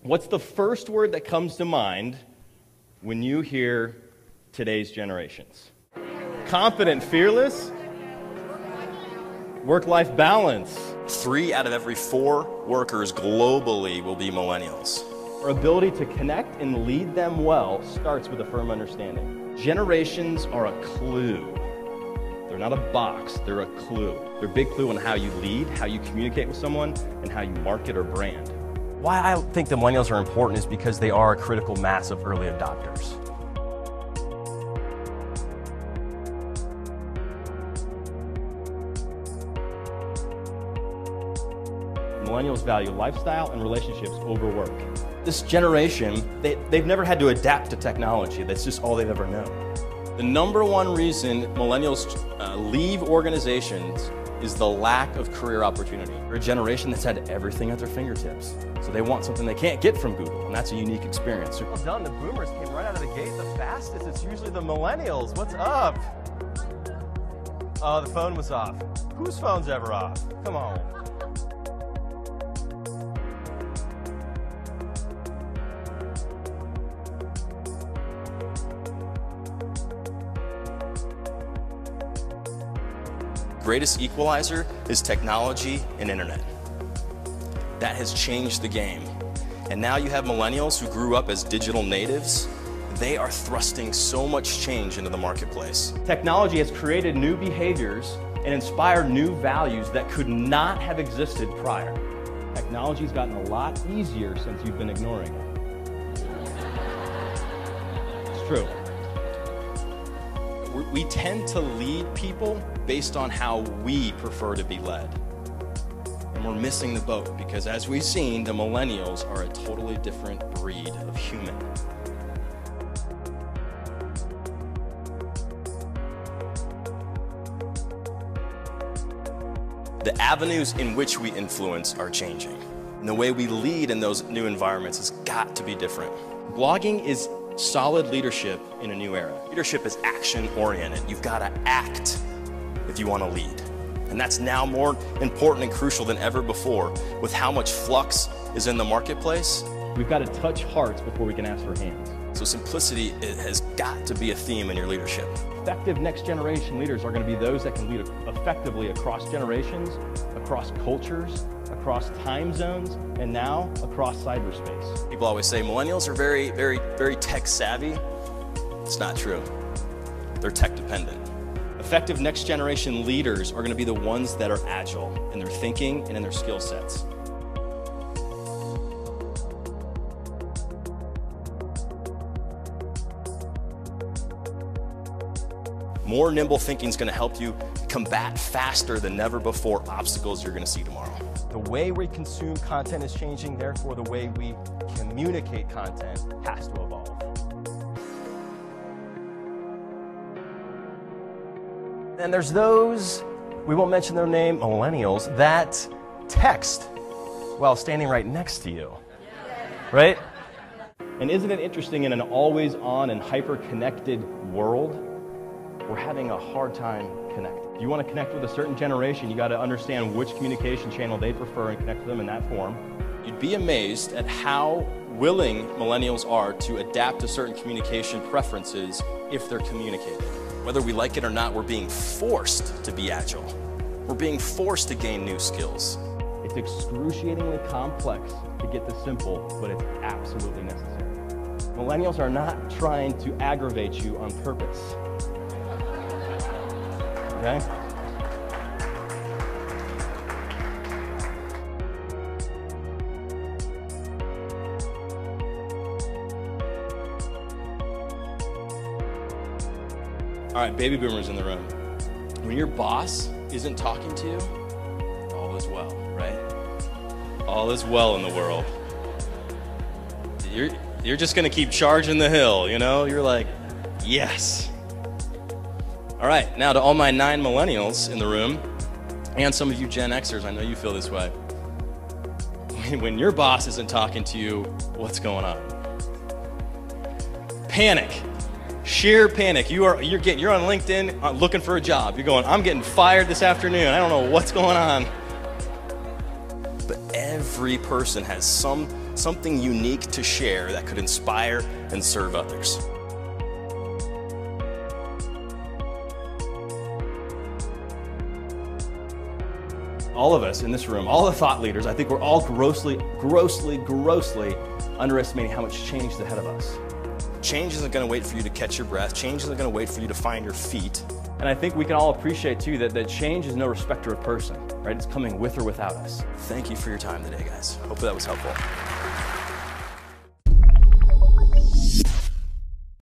What's the first word that comes to mind when you hear today's generations? Confident, fearless, work-life balance. 3 out of every 4 workers globally will be millennials. Our ability to connect and lead them well starts with a firm understanding. Generations are a clue. They're not a box, they're a clue. They're a big clue on how you lead, how you communicate with someone, and how you market or brand. Why I think the millennials are important is because they are a critical mass of early adopters. Millennials value lifestyle and relationships over work. This generation, they've never had to adapt to technology. That's just all they've ever known. The number one reason millennials leave organizations is the lack of career opportunity. They're a generation that's had everything at their fingertips. So they want something they can't get from Google, and that's a unique experience. Well done, the boomers came right out of the gate the fastest. It's usually the millennials. What's up? Oh, the phone was off. Whose phone's ever off? Come on. Greatest equalizer is technology and internet. That has changed the game. And now you have millennials who grew up as digital natives. They are thrusting so much change into the marketplace. Technology has created new behaviors and inspired new values that could not have existed prior. Technology's gotten a lot easier since you've been ignoring it. It's true. We tend to lead people based on how we prefer to be led. And we're missing the boat because, as we've seen, the millennials are a totally different breed of human. The avenues in which we influence are changing. And the way we lead in those new environments has got to be different. Blogging is solid leadership in a new era. Leadership is action-oriented. You've got to act if you want to lead. And that's now more important and crucial than ever before with how much flux is in the marketplace. We've got to touch hearts before we can ask for hands. So simplicity has got to be a theme in your leadership. Effective next generation leaders are going to be those that can lead effectively across generations, across cultures, across time zones, and now across cyberspace. People always say millennials are very tech savvy. It's not true. They're tech dependent. Effective next generation leaders are going to be the ones that are agile in their thinking and in their skill sets. More nimble thinking is going to help you combat faster than never before obstacles you're going to see tomorrow. The way we consume content is changing, therefore the way we communicate content has to evolve. And there's those, we won't mention their name, millennials, that text while standing right next to you, right? And isn't it interesting, in an always-on and hyper-connected world, we're having a hard time connecting. If you want to connect with a certain generation, you got to understand which communication channel they prefer and connect with them in that form. You'd be amazed at how willing millennials are to adapt to certain communication preferences if they're communicated. Whether we like it or not, we're being forced to be agile. We're being forced to gain new skills. It's excruciatingly complex to get the simple, but it's absolutely necessary. Millennials are not trying to aggravate you on purpose. Okay? All right, baby boomers in the room. When your boss isn't talking to you, all is well, right? All is well in the world. You're just gonna keep charging the hill, you know? You're like, yes. All right, now to all my 9 millennials in the room, and some of you Gen Xers, I know you feel this way. When your boss isn't talking to you, what's going on? Panic. Sheer panic. You're on LinkedIn looking for a job. You're going, I'm getting fired this afternoon. I don't know what's going on. But every person has some something unique to share that could inspire and serve others. All of us in this room, all the thought leaders, I think we're all grossly underestimating how much change is ahead of us. Change isn't going to wait for you to catch your breath. Change isn't going to wait for you to find your feet. And I think we can all appreciate too that change is no respecter of person, right? It's coming with or without us. Thank you for your time today, guys. Hopefully that was helpful.